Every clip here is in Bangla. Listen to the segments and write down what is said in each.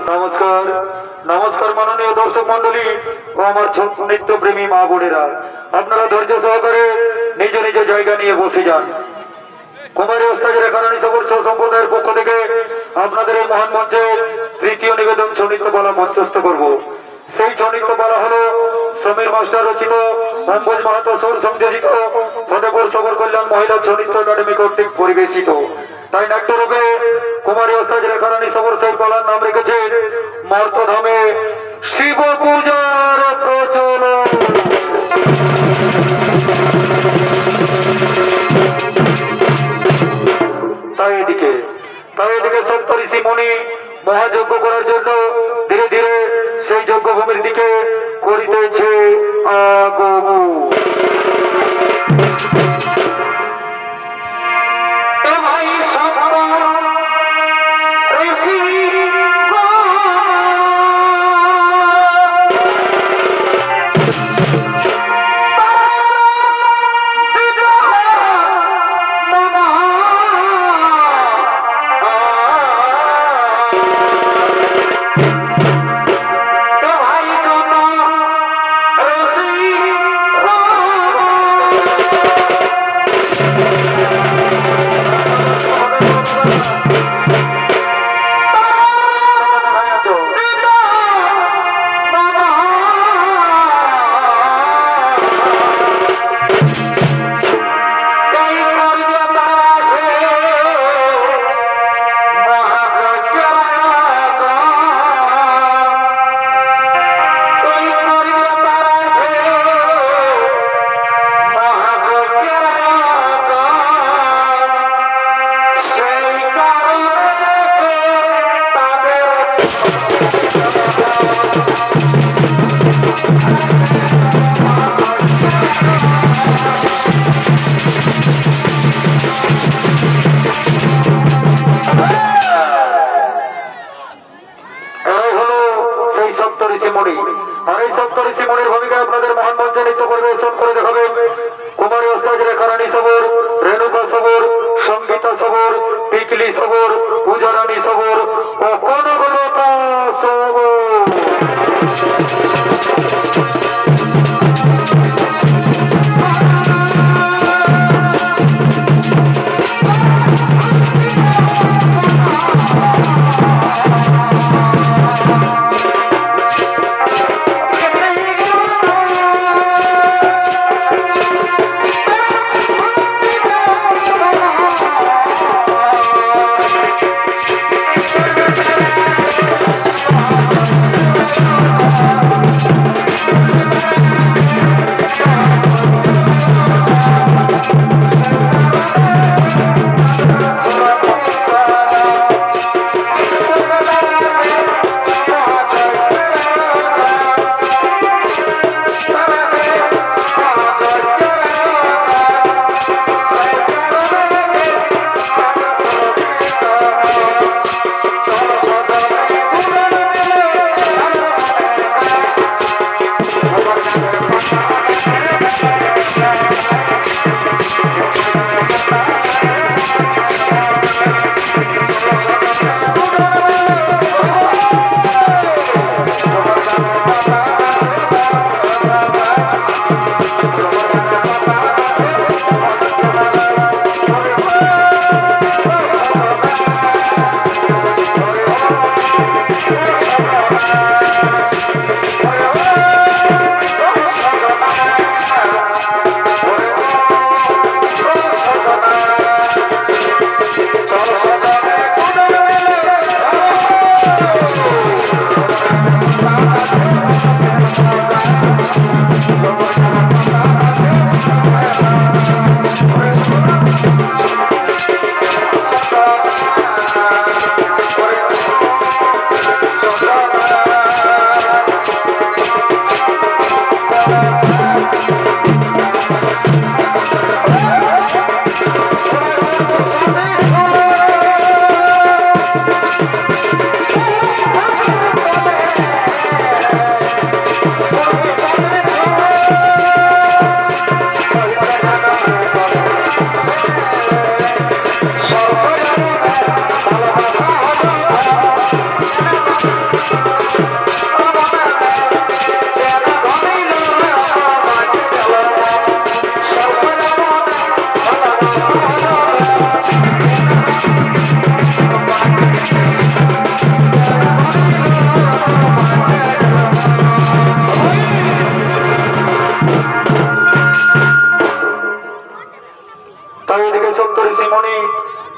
নমস্কার নমস্কার মাননীয় দর্শক মন্ডলী ও আমার নিত্য প্রেমী মা বোনেরা, আপনারা ধৈর্য সহকারে নিজ নিজ জায়গা নিয়ে বসে যান। কুমারী ওস্তাদের একারণী সবর সম্প্রদায়ের পক্ষ থেকে আপনাদের এই মহান মঞ্চে তৃতীয় নিবেদন ছন্নিত্যপালা মঞ্চস্থ করব। সেই ছন্নিত্যপালা হলো সমীর মাস্টার রচিত, অম্বুজ মাহাতো সুর সংযোজিত, ফতেপুর সবর কল্যাণ মহিলা ছন্নিত্য একাডেমি কর্তৃক পরিবেশিত। তাই নাট্যরূপে কুমারী ওস্তাদের একারণী সবর সেই পালার নাম রেখেছে মর্তধামে শিব পূজার প্রচলন। তাই এদিকে সপ্ত ঋষি মুনি মহাযজ্ঞ করার জন্য ধীরে ধীরে সেই যজ্ঞভূমির দিকে করিতেছে আগমন। আর এই সপ্ত ঋষি মুনির ভূমিকায় আপনাদের মহান মঞ্চে নৃত্য পরিবেশন করে দেখাবেন কুমারী ওস্তাদের একারণী সবর, রেণুকা সবর, সঙ্গীতা সবর, পিকলি সবর, পূজারানী সবর ও কনকলতা সবর।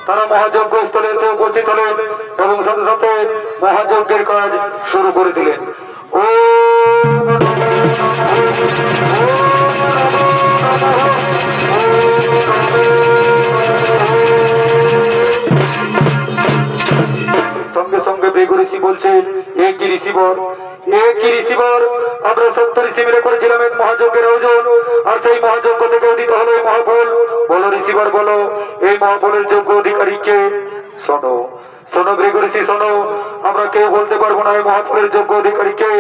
তারা মহাযজ্ঞ স্থলে এসে উপস্থিত হলেন এবং সাথে সাথে মহাযজ্ঞের কাজ শুরু করে দিলেন। ও সঙ্গে সঙ্গে ভৃগু ঋষি বলছেন, একই ঋষিবর আমরা 70 ঋষি মিলে করেছিলাম এক মহাযজ্ঞের আয়োজন, আর সেই মহাযজ্ঞ থেকে উদিত হলো এই মহাফল। বলো ঋষিবর বলো, এই মহাফলের যোগ্য অধিকারীকে? শোনো শোনো ভৃগু ঋষি শোনো, আমরা কেউ বলতে পারবো না এই মহাফলের যোগ্য অধিকারীকে,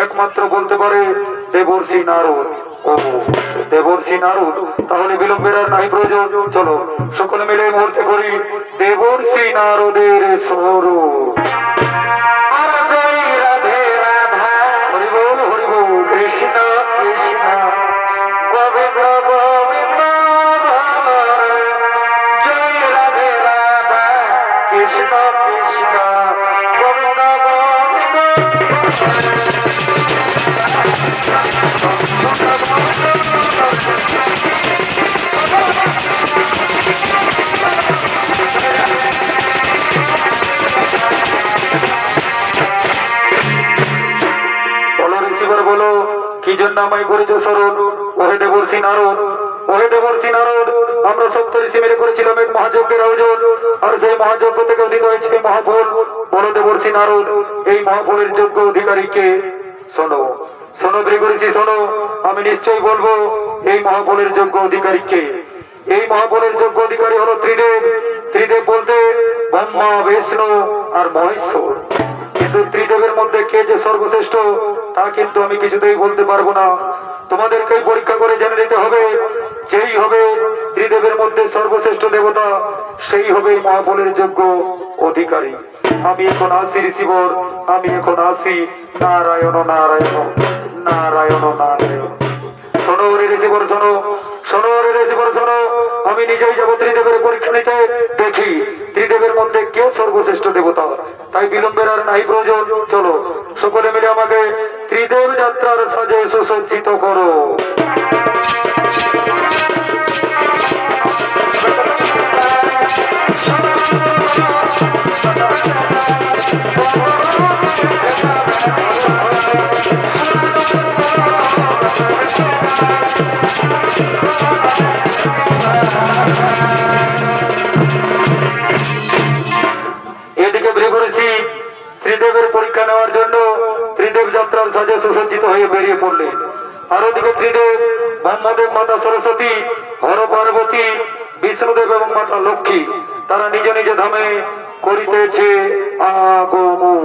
একমাত্র বলতে পারে দেবর্ষি নারদ। ও দেবর্ষি নারদ, তাহলে বিলম্বের আর নাই প্রয়োজন, চলো সকলে মিলে এই মুহূর্তে করি দেবর্ষি নারদের স্বরূপ। কৃষ্ণ কৃষ্ণ গোবিন্দ গোবিন্দ জয় রাধে রাধা, কৃষ্ণ কৃষ্ণ গোবিন্দ গোবিন্দ। বলো কি জন্য আমায় করেছ স্মরণ? ওহে দেবর্ষি নারদ, ওহে দেবর্ষি নারদ, আমরা 70 ঋষি মিলে করেছিলাম এক মহাযজ্ঞের আয়োজন, আর সেই মহাযজ্ঞ থেকে উদিত হয়েছে মহাফল। বলো দেবর্ষি নারদ, এই মহাফলের যোগ্য অধিকারীকে? শোনো শোনো ভৃগু ঋষি শোনো, আমি নিশ্চয়ই বলবো এই মহাফলের যোগ্য অধিকারীকে। এই মহাফলের যোগ্য অধিকারী হলো ত্রিদেব। ত্রিদেব বলতে ব্রহ্মা, বিষ্ণু আর মহেশ্বর। কিন্তু ত্রিদেবের মধ্যে কে যে সর্বশ্রেষ্ঠ তা কিন্তু আমি কিছুতেই বলতে পারবো না, তোমাদেরকেই পরীক্ষা করে জেনে নিতে হবে। যেই হবে ত্রিদেবের মধ্যে সর্বশ্রেষ্ঠ দেবতা, সেই হবে এই মহাফলের যোগ্য অধিকারী। আমি এখন আসি ঋষিবর, আমি এখন আসি। নারায়ণ নারায়ণ নারায়ণ নারায়ণ। শোনো রে ঋষিবর শোনো, শোনো রে ঋষিবর শোনো, আমি নিজেই যাবো ত্রিদেবের পরীক্ষা নিতে, দেখি ত্রিদেবের মধ্যে কে সর্বশ্রেষ্ঠ দেবতা। তাই বিলম্বের আর নাই প্রয়োজন, চলো সকলে মিলে আমাকে ত্রিদেব যাত্রার সাজে সুসজ্জিত করো। এদিকে ভৃগু ঋষি ত্রিদেবের পরীক্ষা নেওয়ার জন্য ত্রিদেব যাত্রার সাজে সুসজ্জিত হয়ে বেরিয়ে পড়লেন। আর ওদিকে ত্রিদেব ব্রহ্মদেব, মাতা সরস্বতী, হর পার্বতী, বিষ্ণুদেব এবং মাতা লক্ষ্মী তারা নিজ নিজ ধামে করিতেছে আগমন।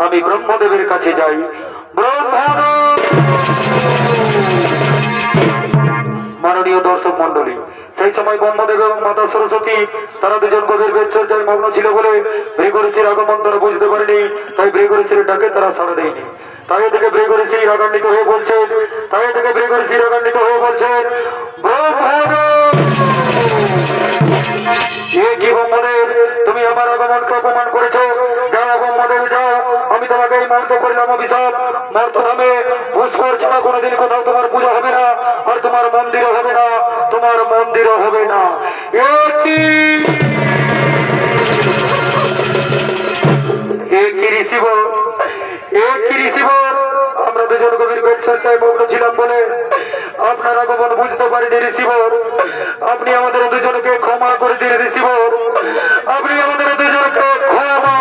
আমি ব্রহ্মদেবের কাছে যাই। মাননীয় দর্শক মন্ডলী, সেই সময় ব্রহ্মদেব এবং মাতা সরস্বতী তারা দুজন গভীর বেদচর্যায় মগ্ন ছিল বলে ভৃগুঋষির আগমন তারা বুঝতে পারেনি। তাই ভৃগুঋষির ডাকে তারা সাড়া দেয়নি। তাই থেকে ভৃগুঋষি রাগান্বিত হয়ে বলছেন, কি ব্রহ্মদেব, তুমি আমার আগমনকে অপমান করেছো। যাও ব্রহ্মদেব যাও, আমি তোমাকে এই মুহূর্তে করলাম অভিশাপ। মর্তধামে পুষ্কর ছাড়া কোনোদিন কোথাও তোমার পূজা হবে না, আর তোমার মন্দিরও হবে না, তোমার মন্দিরও হবে না। আমরা দুজন গভীর বেদচর্যায় মগ্ন ছিলাম বলে আপনার আগমন বুঝতে পারিনি ঋষিবর। আপনি আমাদের দুজনকে ক্ষমা করে দিন ঋষিবর, আপনি আমাদের দুজনকে ক্ষমা।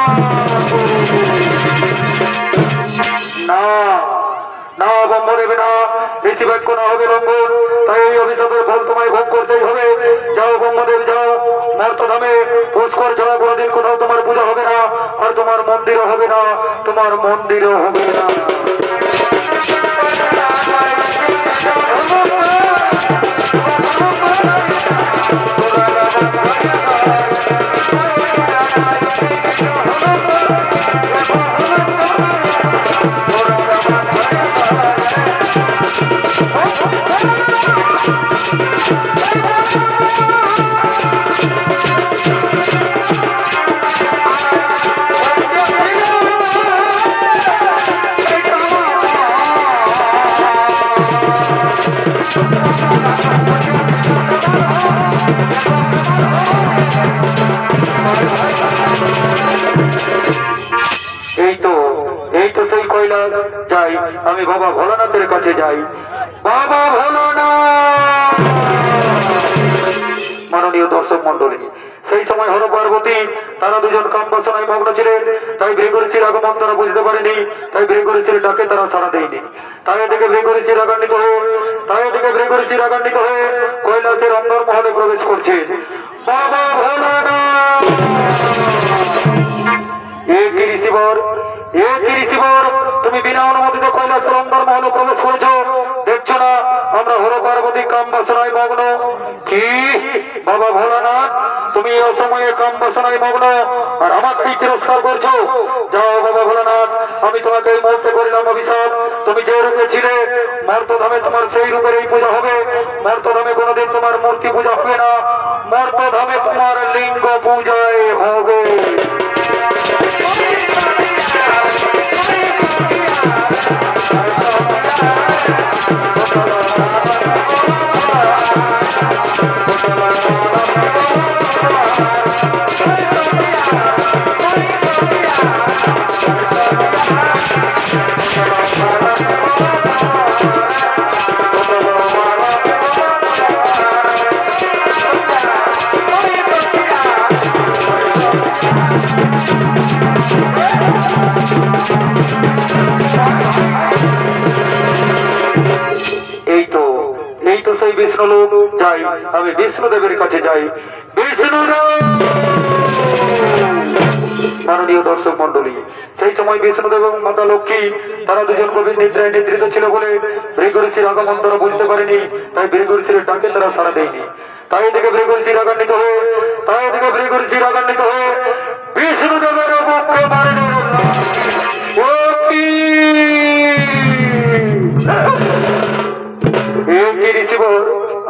না না ব্রহ্মদেব না, ঋষি বাক্য না হবে লঙ্ঘন। তাই এই অভিশাপের ফল তোমায় ভোগ করতেই হবে। যাও ব্রহ্মদেব যাও, মর্তধামে পুষ্কর ছাড়া কোনোদিন কোথাও তোমার পূজা হবে না, আর তোমার মন্দিরও হবে না, তোমার মন্দিরও হবে না। যাই, আমি বাবা ভোলানাথের কাছে যাই। বাবা ভোলানাথ। মাননীয় দর্শক মন্ডলী, সেই সময় হর পার্বতী তারা দুজন কাম বাসনায় মগ্ন ছিলেন। তাই ভৃগুঋষির আগমন তারা বুঝতে পারেনি। তাই ভৃগুঋষির ডাকে তারা সাড়া দেয়নি। তাই থেকে ভৃগুঋষি রাগান্বিত হয়ে কৈলাসের অন্দরমহলে প্রবেশ করছে। বাবা ভোলানাথ। তুমি বিনা অনুমতিতে কৈলাসের অন্দরমহলে প্রবেশ করেছো, দেখছো না আমরা হর পার্বতী কাম বাসনায় মগ্ন? কি বাবা ভোলানাথ, তুমি এই অসময়ে কাম বাসনায় মগ্ন আর আমাকেই তিরস্কার করছো? যাও বাবা ভোলানাথ, আমি তোমাকে এই মুহূর্তে করিলাম অভিশাপ। তুমি যে রূপে ছিলে মর্তধামে তোমার সেই রূপের এই পূজা হবে। মর্তধামে কোনোদিন তোমার মূর্তি পূজা হবে না, মর্তধামে তোমার লিঙ্গ পূজায় হবে। বিষ্ণুলোক যাই, আমি বিষ্ণুদেবের কাছে যাই। মাননীয় দর্শক মন্ডলী, সেই সময় বিষ্ণুদেব এবং মাতা লক্ষ্মী তারা দুজন গভীর নিদ্রায় নিদ্রিত ছিল বলে ভৃগুঋষির আগমন তারা বুঝতে পারেনি। তাই ভৃগুঋষির ডাকে তারা সাড়া দেয়নি। তাই থেকে ভৃগুঋষি রাগান্বিত হয়ে বিষ্ণুদেবের বুকে মারে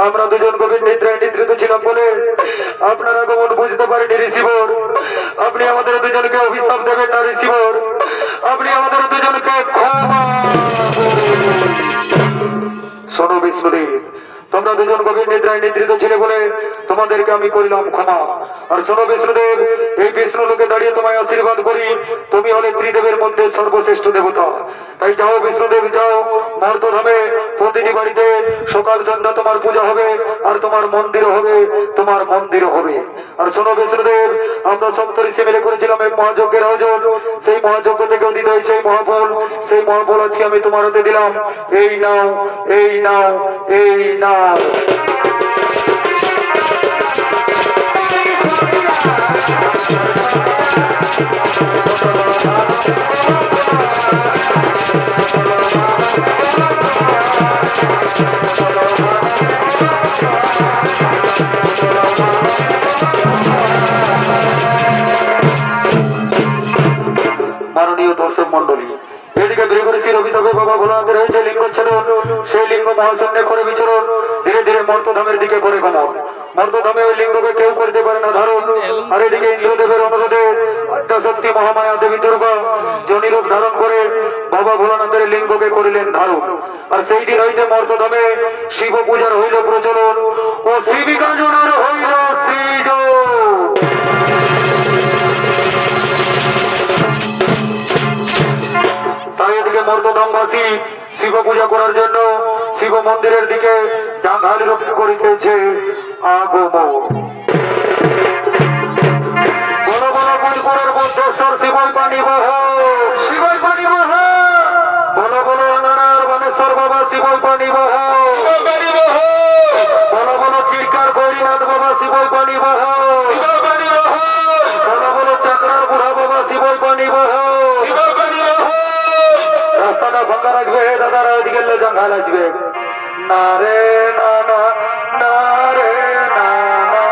আমরা দুজন গভীর নিদ্রায় নিদ্রিত ছিলাম বলে আপনার আগমন বুঝতে পারিনি ঋষিবর। আপনি আমাদের দুজনকে অভিশাপ দেবেন না ঋষিবর, আপনি আমাদের দুজনকে ক্ষমা। শোনো বিষ্ণুদেব, তোমরা দুজন গভীর নিদ্রায় নিদ্রিত ছিলে বলে তোমাদেরকে আমি করিলাম ক্ষমা। আর শোনো বিষ্ণুদেব, এই বিষ্ণু লোকে দাঁড়িয়ে তোমায় আশীর্বাদ করি। তুমি হলে ত্রিদেবের মধ্যে সর্বশ্রেষ্ঠ দেবতা। তাই যাও বিষ্ণুদেব যাও, মর্তধামে প্রতিটি বাড়িতে সকাল সন্ধ্যা তোমার পূজা হবে, আর তোমার মন্দিরও হবে, তোমার মন্দিরও হবে। আর শোনো বিষ্ণুদেব, আমরা সপ্তঋষি মিলে করেছিলাম এই মহাযজ্ঞের আয়োজন। সেই মহাযজ্ঞ থেকে উদিত হয়েছে এই মহাফল। সেই মহাফল আজকে আমি তোমার হাতে দিলাম। এই নাও, এই নাও, এই নাও। অভিশাপে বাবা ভোলানাথের হয়েছে লিঙ্গচ্ছেদন। সেই লিঙ্গ মহাশূন্যে করে বিচরণ, ধীরে ধীরে মর্তধামের দিকে করে গমন। মর্তধামে ওই লিঙ্গকে কেউ করতে পারে না ধারণ। আর এদিকে ইন্দ্রদেবের অনুরোধে আদ্যাশক্তি মহামায়া দেবী দুর্গা জনিরূপ ধারণ করে বাবা ভোলানাথের লিঙ্গকে করিলেন ধারণ। আর সেই দিন হইতে মর্তধামে শিব পূজার হইল প্রচলন ও শিবিকা জনের হইল সৃজন। তাই এদিকে মর্তধামবাসী শিব পূজা করার জন্য শিব মন্দিরের দিকে জাঙ্গালি রূপ করিতেছে আগমন। বড় বড় মণিপুরের মধ্যেশ্বর শিবই পানি বহ, শিবই পানি বহ। বড় বড় আনারার বানেশ্বর বাবা শিবই পানি বহ, বড় বড় চিরকার গৌরীনাথ বাবা শিবই পানি বহ, বড় বড় চাকরার বুড়া বাবা শিবই পানি বহ। রাস্তাটা ফাঁকা রাখবে দাদারা, ওইদিকে জঙ্গাল আসবে। না রে না না, না রে না না,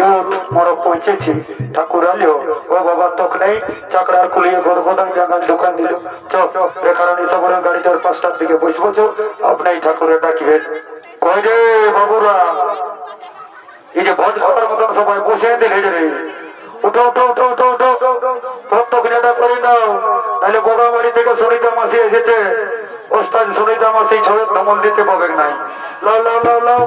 বহুত মোর পৌঁছেছি ঠাকুর আলিও ও বাবা তোক নেই চাকরার কুলিয়ে গর্ভদান জাঙ্গাল দোকান দিল চল এ কারণে সবরের গাড়িটার 5টার দিকে বসবো চল আপনি ঠাকুরের ডাকিবেন কই রে বাবুরা এই যে ভোজ খাওয়ার মতন সবাই বসে দিলে রে উঠো উঠো উঠো উঠো উঠো প্রত্যক্ষটা করে নাও তাহলে গোগাবাড়ি থেকে সুনিতা মাসি এসেছে ওস্তাদ সুনিতা মাসি ছড়ের ধমল দিতে পাবেন নাই লাও লাও লাও লাও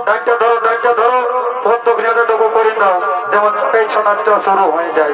ডাক্তার ধরো প্রত্যক্ষটা টুকু করে দাও যেমন এই ছনাচটা শুরু হয়ে যায়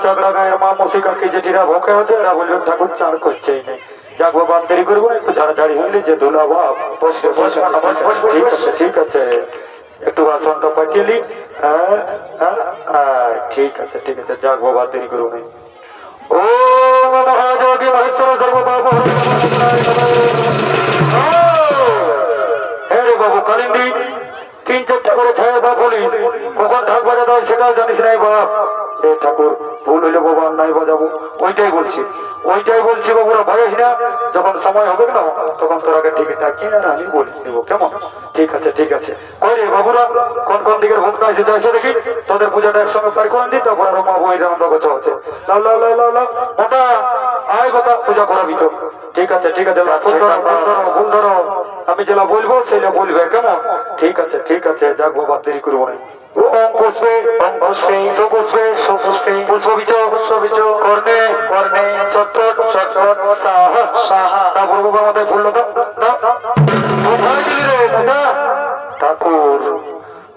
চাকরা গায়ের মা মসি কাকি যেটিরা ভোকে আছে এরা বলবেন ঠাকুর চান করছেই নেই যাক বাবা দেরি করবো না একটু ঝাড়াঝাড়ি হইলে যে ধুলা বাপ ঠিক আছে একটু আসনটা পাঠিয়ে নি ঠিক আছে যাক বাবা দেরি করবো না ও মহাযোগী মহেশ্বর সর্ববাবু হ্যাঁ রে বাবু কালিন্দি 3-4টা করে ছায়া বাপ বলি কখন ঢাক বাজাতে হয় সেটাও জানিস নাই বাপ ঠাকুর ভুল হইলে বাবা নাই বাজাবো ওইটাই বলছি বাবুরা ভয় না যখন সময় হবে না তখন তোরাকে ঠিক ডাকিয়ে আর আমি বলে দেবো কেমন ঠিক আছে কই রে বাবুরা কোন দিকের ভক্ত আছে যাইছে দেখি তোদের পূজাটা একসঙ্গে পার করে দিই তারপর আরো মা বই রান্না কথা আছে মোটা আয় বাবা পূজা করাবি তো ঠিক আছে ভুল ধরো আমি যেটা বলবো সেটা বলবে কেমন ঠিক আছে যাক বাবা দেরি করবো না পুষ্পে কর্ণে চট্টট তারপর বাবা আমাদের ভুললো ঠাকুর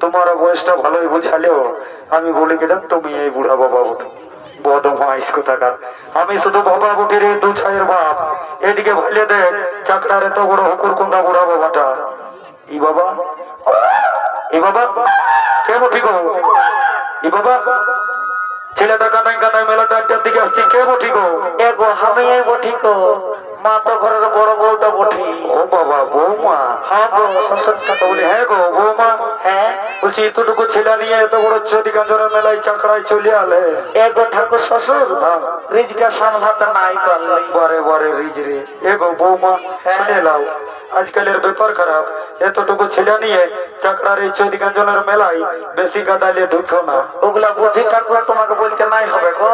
তোমার বয়সটা ভালোই বুঝালেও আমি বলে গেলাম তুমি এই বুড়া বাবা বদমাইশ কোথাকার আমি শুধু বাবা বুটির 2 ছায়ের বাপ এদিকে ভাইলে দেখ চাকরার এত বড় হুকুর কোনটা বুড়া বাবাটা ই বাবা কেমন ঠিক বাবা ছেলেটা কানাই মেলাটা একটার দিকে আসছি কেমন ঠিক আমি এই বঠিক মা তো ঘরের বড় বউটা বঠি ও বাবা বৌমা হ্যাঁ গো বলি হ্যাঁ গো বৌমা হ্যাঁ বলছি এতটুকু ছেলে নিয়ে এত বড় চটি কাঞ্চনের মেলায় চাকরায় চলে আলে এগো ঠাকুর শ্বশুর রিজটা সামলাতে নাই পারলে বরে রিজ রে এগো বৌমা শুনে লাও আজকালের ব্যাপার খারাপ এতটুকু ছেলে নিয়ে চাকরার এই চটি কাঞ্চনের মেলায় বেশি গাদালে ঢুকো না ওগুলা বুঝি ঠাকুর তোমাকে বলতে নাই হবে গো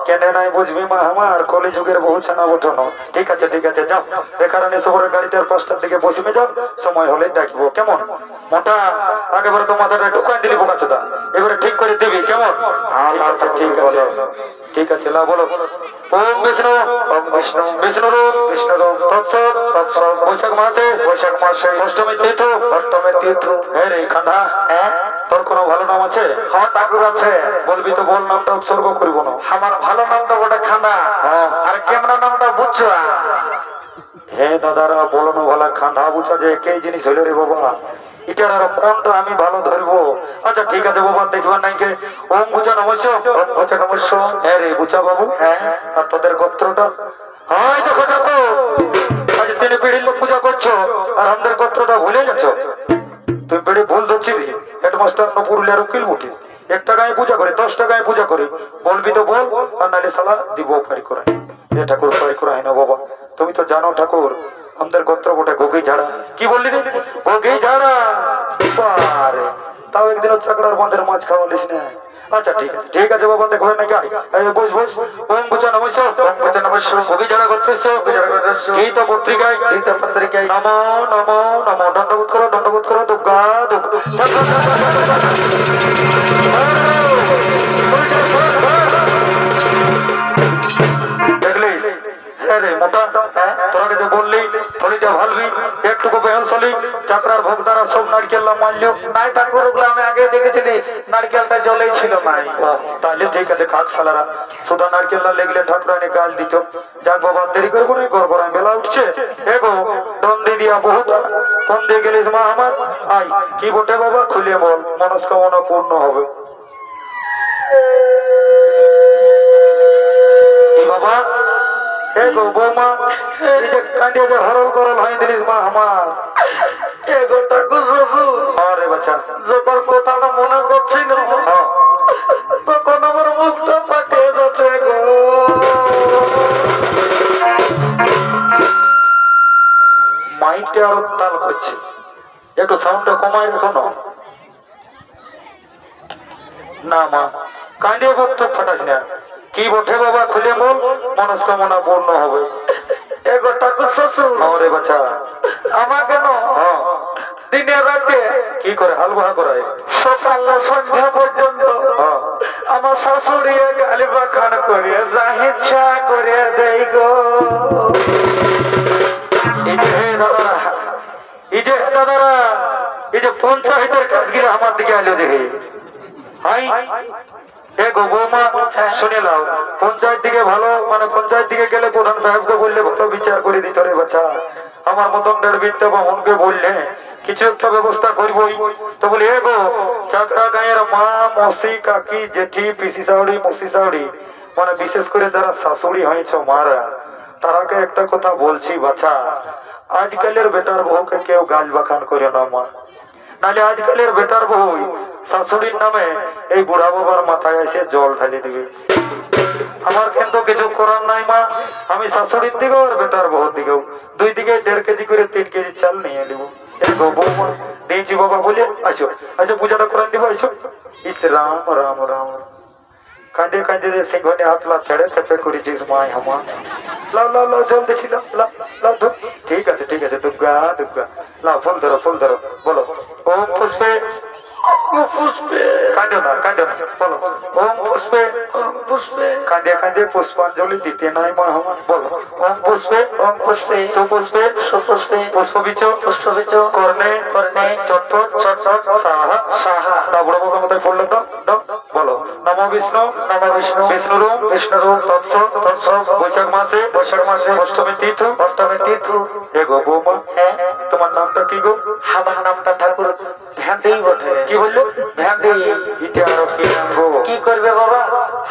কেন নাই বুঝবি মা আমার কলিযুগের বহু ছানা বটনো ঠিক আছে যাও এ কারণে শহরের গাড়িটার 5টার দিকে বসে যাও সময় হলে ডাকবো কেমন মোটা আগেবারে তো মাথাটা ঢুকাই দিলি বোকাচোদা এবারে ঠিক করে দিবি কেমন ঠিক আছে লা বলো ওম বিষ্ণু রূপ তৎসৎ বৈশাখ মাসে অষ্টমী তীর্থ হ্যাঁ রে খান্দা তোর কোনো ভালো নাম আছে হ্যাঁ ঠাকুর আছে বলবি তো বল নামটা উৎসর্গ করিব না আমার ভালো নামটা ওটা খান্দা আর কেমন নামটা বুঝছো হে দাদারা বলো না ভালো খান্দা বুঝা যে কে জিনিস হইল রে বাবা এটার আর কোনটা আমি ভালো ধরবো আচ্ছা ঠিক আছে বাবা দেখবার নাই কে ওম বুঝা নমস্য হ্যাঁ রে বুঝা বাবু আর তোদের গোত্রটা হ্যাঁ দেখো আজ 3 পিঢ়ির লোক পূজা করছো আর আমাদের গোত্রটা ভুলে গেছো তুই বেড়ে ভুল ধরছিলি। হেডমাস্টার না পুরুলিয়ার উকিল উঠে 1 টাকায় পূজা করে 10 টাকায় পূজা করে, বলবি তো বল, আর নাহলে সালা দিব ফারি করে। এ ঠাকুর ফারি করা হয় না বাবা, তুমি তো জানো ঠাকুর আমাদের গোত্র গোটা গোগেই ঝাড়া। কি বললি রে? গোগেই ঝাড়া। বারে তাও একদিন চাকরার বাঁধের মাছ খাওয়ালিস না। আচ্ছা ঠিক আছে বাবা, দেখবেন নাকি বস বস। ওম বুঝা নমস্য, ওম বুঝা নমস্য। গোগেই ঝাড়া গোত্রস্য, এই তো পত্রিকায়, এই তো পত্রিকায় নমো নমো নমো। দণ্ডবোধ করো, দণ্ডবোধ করো। দুর্গা দুর্গা দেখলি রে মোটা, তোরা যে বললি থলিটা ভালবি, একটুকু বেহল চলি। চাকরার ভোক্তারা সব নারকেল মারল নাই, ঠাকুর ওগুলো আমি আগে দেখেছিলি, নারকেলটা জলেই ছিল নাই। তাহলে ঠিক আছে, কাক সালারা সুদা নারকেলটা লেগলে ঠাকুরানি গাল দিত। যাক বাবা, দেরি করবো না, গড় গড়ায় বেলা উঠছে। এগো দন্দি দিয়া বহুত কোন দিয়ে গেলিস মা আমার? আই কি বটে বাবা, খুলে বল, মনস্কামনা পূর্ণ হবে। বাবা এগো বৌমা, এই যে কাঁদিয়ে যে হরল করল হয় দিলিস মা আমার। এগো ঠাকুর শ্বশুর, আরে বাচ্চা যখন কথাটা মনে করছি না, তখন আমার মুখটা পাঠিয়ে যাচ্ছে গো। মাইকটা আরো তাল করছে, একটু সাউন্ডটা কমাই রেখো না মা। কাঁদিয়ে বক্তব্য ফাটাস না। কি বটে বাবা, খুলে বল, মনস্কামনা পূর্ণ হবে। এগো ঠাকুর শ্বশুর, আরে বাচ্চা আমার কেন দিনে রাতে কি করে হালুয়া করায়, সকাল সন্ধ্যা পর্যন্ত আমার শাশুড়ি গালি বাখান করে ইচ্ছা করে দেই গো। এই যে দাদারা, এই যে দাদারা, এই যে পঞ্চায়েতের কাজগুলো আমার দিকে আলো দেখে। হাই এগো বৌমা, শুনে নাও, পঞ্চায়েত দিকে ভালো, মানে পঞ্চায়েত দিকে গেলে প্রধান সাহেবকে বললে ভালো বিচার করে দিত রে বাচ্চা। আমার মতন ডেরবিদ্যা বামনকে বললে কিছু একটা ব্যবস্থা করবই। তো বলি এগো চাকরা গাঁয়ের মা, মসি, কাকি, জেঠি, পিসি শাশুড়ি, মসি শাশুড়ি, মানে বিশেষ করে যারা শাশুড়ি হয়েছ মারা, তারাকে একটা কথা বলছি বাচ্চা, আজকালের বেটার বউকে কেউ গাল বাখান করে না মা। নাহলে আজকালের বেটার বউ শাশুড়ির নামে এই বুড়া বাবার মাথায় এসে জল ঢালি দিবে। আমার কিন্তু কিছু করার নাই মা, আমি শাশুড়ির দিকেও আর বেটার বউর দিকেও দুই দিকে 1.5 কেজি করে 3 কেজি চাল নিয়ে নেবো। বৌমা দিয়েছি বাবা বলে আসো, আচ্ছা পূজাটা করান দিব, আসো। ইস রাম রাম রাম, কাঁদে কাঁদে সিংহনে হাত লা ছেড়ে চেপে করেছিস মাই আমার। লাও লাও লাও জল দিছিলাম, লাও ধর। ঠিক আছে ঠিক আছে, দুর্গা দুর্গা, লাও ফুল ধরো ফুল ধরো, বলো ওম পুষ্পে পুষ্পে। কাঁদো না কাঁদো না, বলো ওম পুষ্পে পুষ্পে। কাঁদে কাঁদে পুষ্পাঞ্জলি দিতে নাই মা আমার, বলো ওম পুষ্পে ওম পুষ্পে সুপুষ্পে সুপুষ্পে পুষ্পবিচ পুষ্পবিচ কর্ণে কর্ণে চটপট চটপট সাহা সাহা। বড় বাবার মতো পড়লো তো, বলো নমো বিষ্ণু নমো বিষ্ণু বিষ্ণুরূপ বিষ্ণুরূপ তৎস তৎস। বৈশাখ মাসে অষ্টমী তীর্থ অষ্টমী তীর্থ। এগো বৌমা, তোমার নামটা কি গো? আমার নামটা ঠাকুর ভ্যান্ডি বটে। কি বললো? ভ্যান্ডি। এটা আরো কি নাম গো? কি করবে বাবা,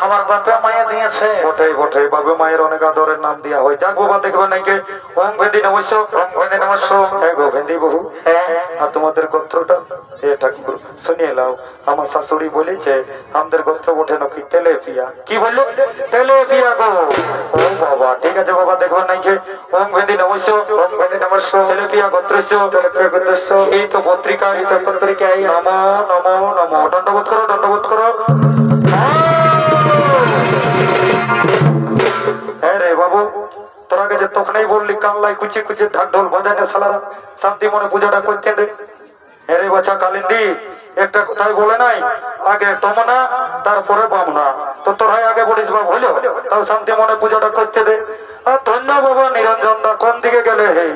আমার বাপে মায়ে দিয়েছে। বটে বটে, বাপে মায়ের অনেক আদরের নাম দেওয়া হয়। যাক বাবা, দেখবে নাকি ওম ভেন্ডি নমস্য, ওম ভেন্ডি নমস্য। এগো ভেন্ডি বহু, আর তোমাদের গোত্রটা? এ ঠাকুর শুনিয়ে লাও, আমার শাশুড়ি বলেছে আমাদের গোত্র ওঠে নাকি তেলেপিয়া। কি বললো? তেলেপিয়া গো। ও বাবা, ঠিক আছে বাবা, দেখবেন নাকি ওম ভেন্ডি নমস্য, ওম ভেন্ডি নমস্য, তেলেপিয়া গোত্রস্য, তেলেপিয়া গোত্রস্য। এই তো পত্রিকা, এই তো পত্রিকায় নমো নমো নমো। দণ্ডবোধ করো দণ্ডবোধ করো। হ্যাঁ রে বাবু, তোরা যে তখনই বললি কামলাই কুচি কুচি ঢাক ঢোল বাজানে সালারা শান্তি মনে পূজাটা করতে দে। হ্যাঁ রে বাচ্চা কালিন্দি, একটা কথাই বলে নাই, আগে টমনা তারপরে বামনা। তো তোরাই আগে বলিস বাবু, হলো তাও শান্তি মনে পূজাটা করতে দে। আর ধন্য বাবা নিরঞ্জন দা, কোন দিকে গেলে? হে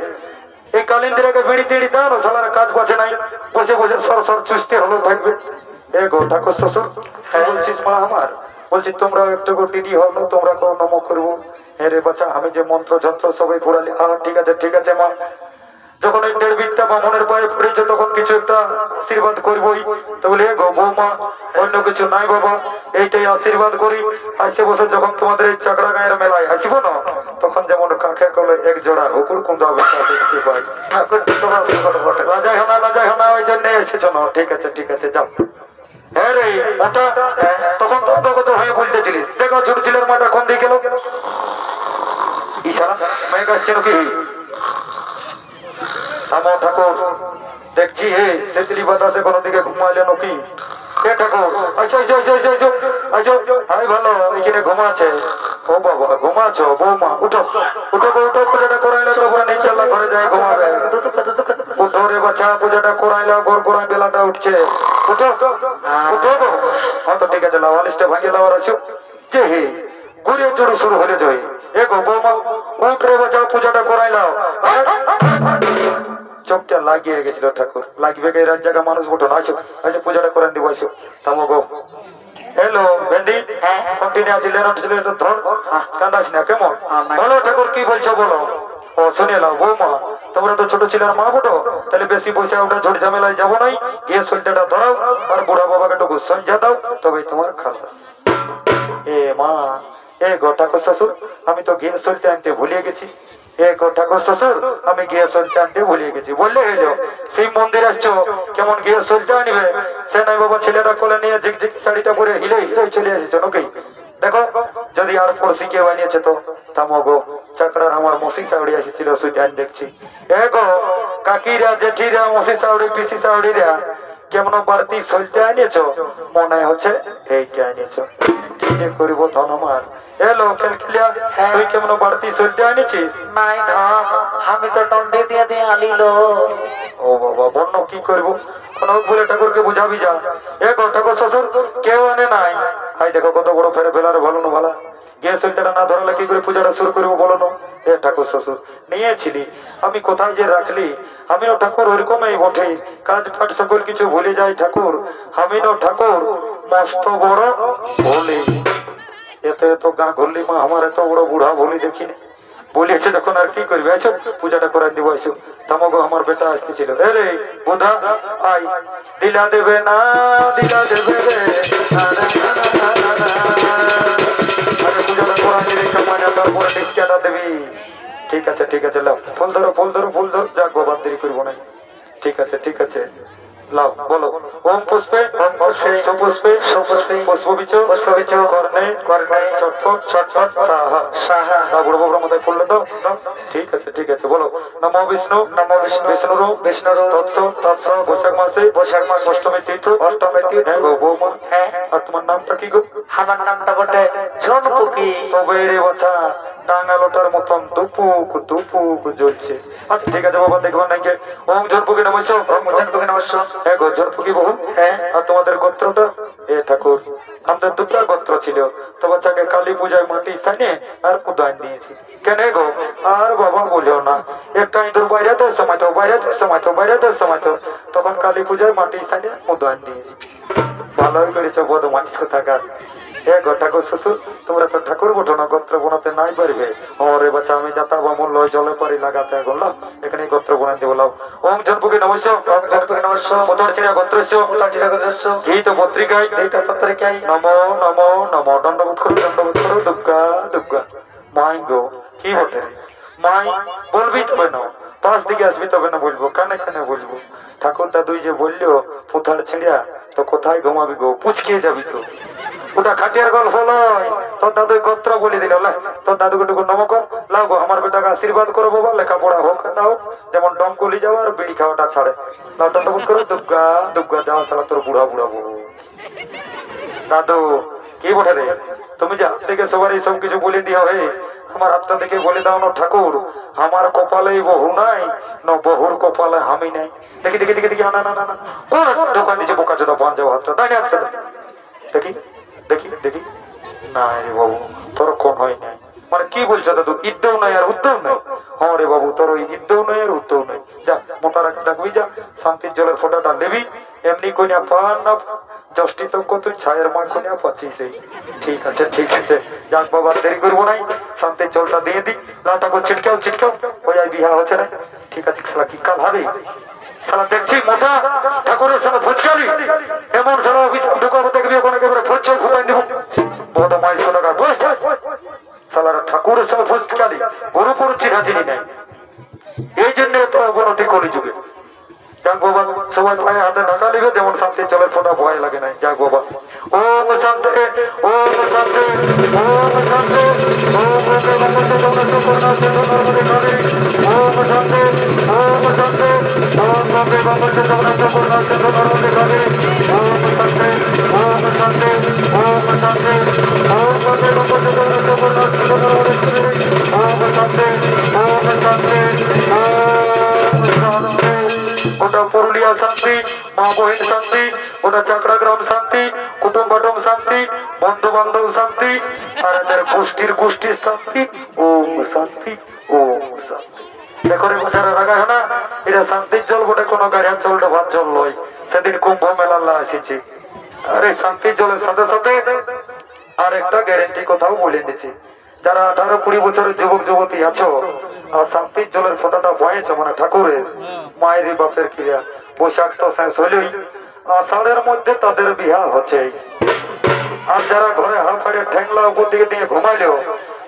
এই কালিন্দিরাকে বিড়ি টিড়ি দাও, সালার কাজ বাঁচে নাই, বসে বসে সর সর চুস্তি হলো থাকবে। এ গো ঠাকুর শ্বশুর, বলছিস মা আমার, বলছি তোমরা একটু টিডি হলো, তোমরা কেউ নম করবো। হ্যাঁ রে বাচ্চা, আমি যে মন্ত্র যন্ত্র সবাই ঘুরালি। ঠিক আছে ঠিক আছে মা, যখন এই 1.5 বিঘা বামনের পায়ে পড়েছে তখন কিছু একটা আশীর্বাদ করবই। তো বলে গো বৌমা অন্য কিছু নাই বাবা, এইটাই আশীর্বাদ করি। আসছে বছর যখন তোমাদের এই চাকরা গায়ের মেলায় আসব না, তখন যেমন কাকে কলে এক জোড়া হুকুর কুন্দা দেখতে পাই। রাজাই হানা ওই জন্য এসেছ না? ঠিক আছে ঠিক আছে, যাও। হ্যাঁ রে ওটা তখন তো হয়ে বলতেছিলিস, দেখো ছোট ছেলের মাটা কোন দিকে গেল? ইশারা মেঘ আসছে নাকি? আমার ঠাকুর দেখছি হে তেতলি বাতাসে কোনো দিকে ঘুমাইলে নাকি? এ ঠাকুর আচ্ছা আচ্ছা আচ্ছা আচ্ছা আচ্ছা হাই ভালো, এখানে ঘুমাচ্ছে। ও বাবা ঘুমাচ্ছো? বৌমা উঠো উঠো উঠো, পূজাটা করাইলে তো পুরো নিচে ঘরে যায় ঘুমাবে। উঠো রে বাচ্চা, পূজাটা করাইলে ঘর করাই বেলাটা উঠছে। উঠো উঠো গো। হ্যাঁ তো ঠিক আছে, লাও আলিশটা ভাঙিয়ে লাও আর আসো। যে হে ঘুরে চড়ু শুরু হলে যাই। এ গো বৌমা উঠ রে বাচ্চা, পূজাটা করাইলাও। চোখটা লাগিয়ে গেছিল ঠাকুর, লাগবে গে রাত জায়গা মানুষ উঠো না, আসো আচ্ছা পূজাটা করেন দিব আসো। থামো গো। হ্যালো ভেন্ডি, কন্টিনিউ আছে লেন ছিল এটা ধর, কান্দাস না কেমন? বলো ঠাকুর কি বলছো বলো। ও শুনে নাও বৌমা, তোমরা তো ছোট ছিলেন মা বটো, তাহলে বেশি পয়সা ওটা ঝড় ঝামেলায় যাবো নাই, গিয়ে সলতেটা ধরাও আর বুড়া বাবাকে টুকু সঞ্জা দাও, তবে তোমার খালাস। এ মা, এ গো ঠাকুর শ্বশুর, আমি তো গিয়ে সলতে আনতে ভুলিয়ে গেছি। এ গো ঠাকুর শ্বশুর, আমি গিয়ে সলতে আনতে ভুলিয়ে গেছি। বললে হইলো শিব মন্দির আসছো, কেমন গিয়ে সলতে আনবে? সে নাই বাবা, ছেলেটা কোলে নিয়ে ঝিকঝিক শাড়িটা পরে হিলে হিলে চলে এসেছো নাকি? দেখো যদি আর পড়শি কেউ বানিয়েছে তো থামো গো। চাকরার আমার মসি সাউড়ি এসেছিল, সুজান দেখছি। এ গো কাকিরা জেঠিরা মসি সাউড়ি পিসি সাউড়িরা কেমন বাড়তি সলতে আনিয়েছ? মনে হচ্ছে এইটা আনিয়েছ। কি যে করিব ধন আমার। এলো খেলখিলিয়া, তুই কেমন বাড়তি সলতে আনিছিস? নাই না, আমি তো দণ্ডে দিয়ে দিয়ে আলিল। ও বাবা বন্য কি করবো, কোন বলে ঠাকুরকে বুঝাবি যা। এ গো ঠাকুর শ্বশুর কেউ আনে নাই। হাই দেখো কত বড় ফেরে ফেলারে ভালো না ভালা, গিয়ে সলতেটা না ধরালে কি করে পূজাটা শুরু করবো বলো না? এ ঠাকুর শ্বশুর নিয়েছিলি, আমি কোথায় যে রাখলি। আমিও ঠাকুর ওরকমই বটে, কাজ ফাট সকল কিছু ভুলে যাই ঠাকুর। আমিও ঠাকুর মস্ত বড় বলি, এত এত গা ঘুরলি মা, আমার এত বড় বুড়া বলি দেখিনি। বলিয়েছে যখন আর কি করবি, আইসো পূজাটা করাই দিব আইসো। তামাগো আমার বেটা আসতেছিল। এ রে বোধা আই, দিলা দেবে না দিলা দেবে রে, পূজাটা করাই দিবি কামাইনা, তারপরে নিশ্চয়টা দেবি। ঠিক আছে ঠিক আছে, লাও ফুল ধরো ফুল ধরো ফুল ধরো, যাক বাবা দেরি করবো না। ঠিক আছে ঠিক আছে, লাও বলো। ওম পুষ্পে সুপুষ্পে সুপুষ্পে পুষ্পবিচ পুষ্পবিচ কর্ণে কর্ণে ছটফট ছটফট সাহা সাহা। তা বুড়ো বাবুর মাথায় পড়লে তো। ঠিক আছে ঠিক আছে, বলো। নমো বিষ্ণু বিষ্ণুরু বিষ্ণুরু তৎস তৎস। বৈশাখ মাস অষ্টমী তীর্থ হ্যাঁ গো বৌমা। হ্যাঁ আর তোমার নামটা কি গো? আমার নামটা বটে ঝনপুকি। তবে রে বাছা টাঙ্গালোটার মতন দুপুক দুপুক জ্বলছে। আচ্ছা ঠিক আছে বাবা, দেখবেন নাকি। ওম ঝনপুকি নমস্য, ওম ঝনপুকি নমস্য। হ্যাঁ গো ঝনপুকি বহু। হ্যাঁ আর তোমাদের গোত্রটা? এ ঠাকুর আমাদের দুটা গোত্র ছিল, তো বাচ্চাকে কালী পূজায় মাটি স্থানে আর উদান দিয়েছি। কেন গো? আর বাবা বলিও না, একটা ইঁদুর বাইরেদের সময় তো বাইরেদের সময় তো বাইরেদের সময় তো তখন কালী পূজায় মাটি স্থানে উদান দিয়েছি। ভালোই করেছো বদমাইশ থাকার। এ গো ঠাকুর শ্বশুর, তোমরা তো ঠাকুর বটো না, গোত্র বোনাতে নাই পারবে। ওরে বাচ্চা আমি যাতা বা মূল্য জলে পারি লাগাতে বললাম, এখানে গোত্র বোনাতে বললাম। ওম ঝনপুকি নমস্য, ওম ঝনপুকি নমস্য। উত্তর ছিড়া গোত্রস্য, উত্তর ছিড়া গোত্রস্য। এই তো পত্রিকায়, এই তো পত্রিকায়। নমো নমো নমো, দণ্ডবোধ করো দুর্গা দুর্গা। মাই গো কি বটে মাই, বলবি তবে না, পাঁচ দিকে আসবি তবে না বলবো, কানে কানে বলবো। ঠাকুর দাদুই যে বললো পুথার ছিঁড়িয়া, তো কোথায় ঘুমাবি গো? পুচকে যাবি তো। ওটা খাটিয়ার গল্প নয়, তোর দাদু গোত্র বলে দিল। তোর দাদুকে টুকু নমক লাও গো, আমার বেটাকে আশীর্বাদ করো বাবা, লেখাপড়া হোক তাও, যেমন ডমকুলি যাও আর বিড়ি খাওয়াটা ছাড়ে। লাও দণ্ডবোধ করো দুর্গা দুর্গা। যাওয়া ছাড়া তোর বুড়া বুড়া বউ। দাদু কি বটে রে, তুমি যে হাত থেকে সবার এই সব কিছু বলে দিও, হে আমার হাতটা থেকে বলে দাও না ঠাকুর, আমার কপালে বহু নাই না বহুর কপালে আমি নাই। দেখি দেখি দেখি দেখি, না না না না, কোন দোকান দিচ্ছে বোকা চোদা পান যাওয়া হাতটা, তাই না? দেখি দেখি দেখি, না রে বাবু তোর কোন হয় নাই। মানে কি বলছো দাদু, ইদ্যও নাই আর উদ্যও নাই? হ্যাঁ রে বাবু তোর ওই ইদ্যও নাই আর উদ্যও নাই। যা মোটা ডাকবি, যা শান্তির জলের ফোঁটাটা নেবি, এমনি কইনা পান না যষ্টি তো কত ছায়ের মা কইনা পাচ্ছিস। ঠিক আছে ঠিক আছে, যাক বাবা দেরি করবো নাই, শান্তির জলটা দিয়ে দিই। লাটাকে ছিটকাও ছিটকাও, ওই বিহা হচ্ছে না। ঠিক আছে শালা কি কাল হবে শালা দেখছি মোটা ঠাকুরের সঙ্গে ফুচকালি এমন শালা অফিস ঢুকাবো দেখবি ওখানে একেবারে ফুচকা ফুটাই দিব ওটা মাই সোনাকা বস শালারা ঠাকুরের সঙ্গে ফুচকালি গরু গরু চিনাচিনি নেই এই জন্য তো অবনতি কলি যুগে যাক বাবা সবাই পায়ে হাতে ঢাকা নিবে যেমন শান্তি চলে ফোটা ভয় লাগে নাই যাক বাবা ওম শান্তি ওম শান্তি ওম শান্তি ওম শান্তি ওম শান্তি ওম বন্দে বন্দে জগন্নাথ করুণা সিন্ধু নর্মদে কাবে ওম শান্তি ওম শান্তি ওম শান্তি ওম বন্দে বন্দে জগন্নাথ করুণা সিন্ধু নর্মদে কাবে ওম শান্তি ওম শান্তি ওম শান্তি ওটা পুরুলিয়া শান্তি মা বহিন শান্তি ওটা চাকরা গ্রাম শান্তি কুটুম বাটম শান্তি বন্ধু বান্ধব শান্তি আর এদের গোষ্ঠীর শান্তি ওম শান্তি ওম শান্তি দেখো রে বোঝারা রাগা হয় না এটা শান্তির জল বটে কোনো গাড়িয়ার জলটা ভাত জল নয় সেদিন কুম্ভ মেলা এসেছি আরে শান্তির জলের সাথে সাথে আর একটা গ্যারেন্টি কথাও বলে দিচ্ছি যারা 18-20 বছরের যুবক যুবতী আছো আর শান্তির জলের ফোঁটাটা বয়েছ মানে ঠাকুরের মায়ের বাপের ক্রিয়া বৈশাখ তো শেষ হইলেই আষাঢ়ের মধ্যে তাদের বিয়া হচ্ছে আর যারা ঘরে হাত ছাড়ে ঠেংলা উপর দিকে দিয়ে ঘুমাইলেও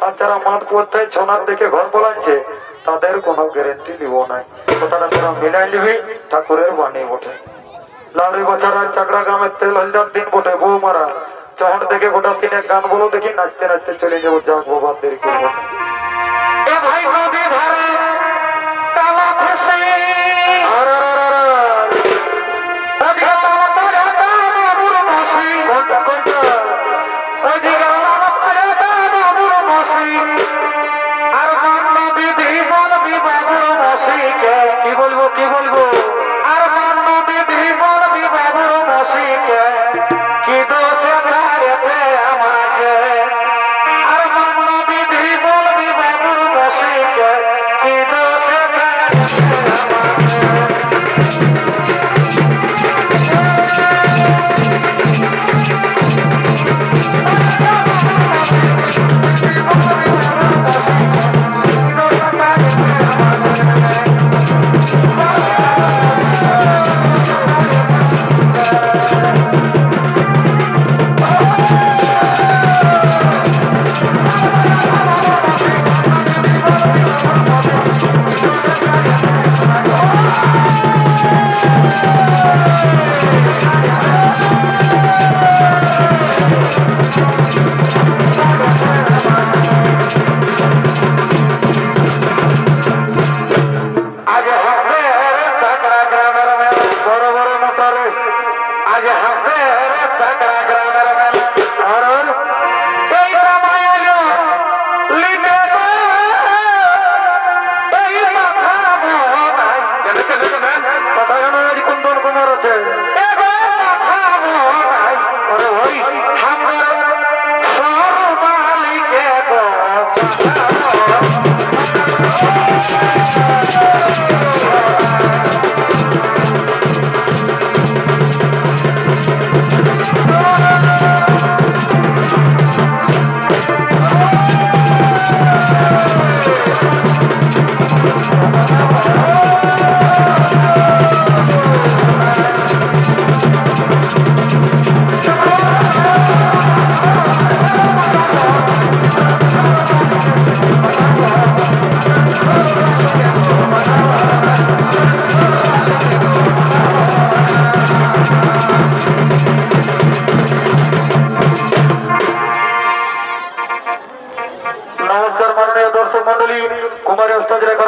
আর যারা মাঠ পড়তে ছোনার দিকে ঘর পলাচ্ছে তাদের কোনো গ্যারেন্টি নিব নাই কথাটা তোরা মিলাই নিবি ঠাকুরের বাণী বটে লাউড়ি বাচ্চারা চাকরা গ্রামের তেল হলদার দিন বটে বউ মারা চহর থেকে গোটা দিনে গান বলো দেখি নাচতে নাচতে চলে যাবো যাক বাবা দেরি করবো ভাই নদী ধারে কালা খুশি কি বলবো আর নদী জীবন বিবাহ মসিকে কি দোষ ছাড়েছে আমাকে আর নদী জীবন বিবাহ মসিকে কি দোষ কুমারী ওস্তাদ রেখা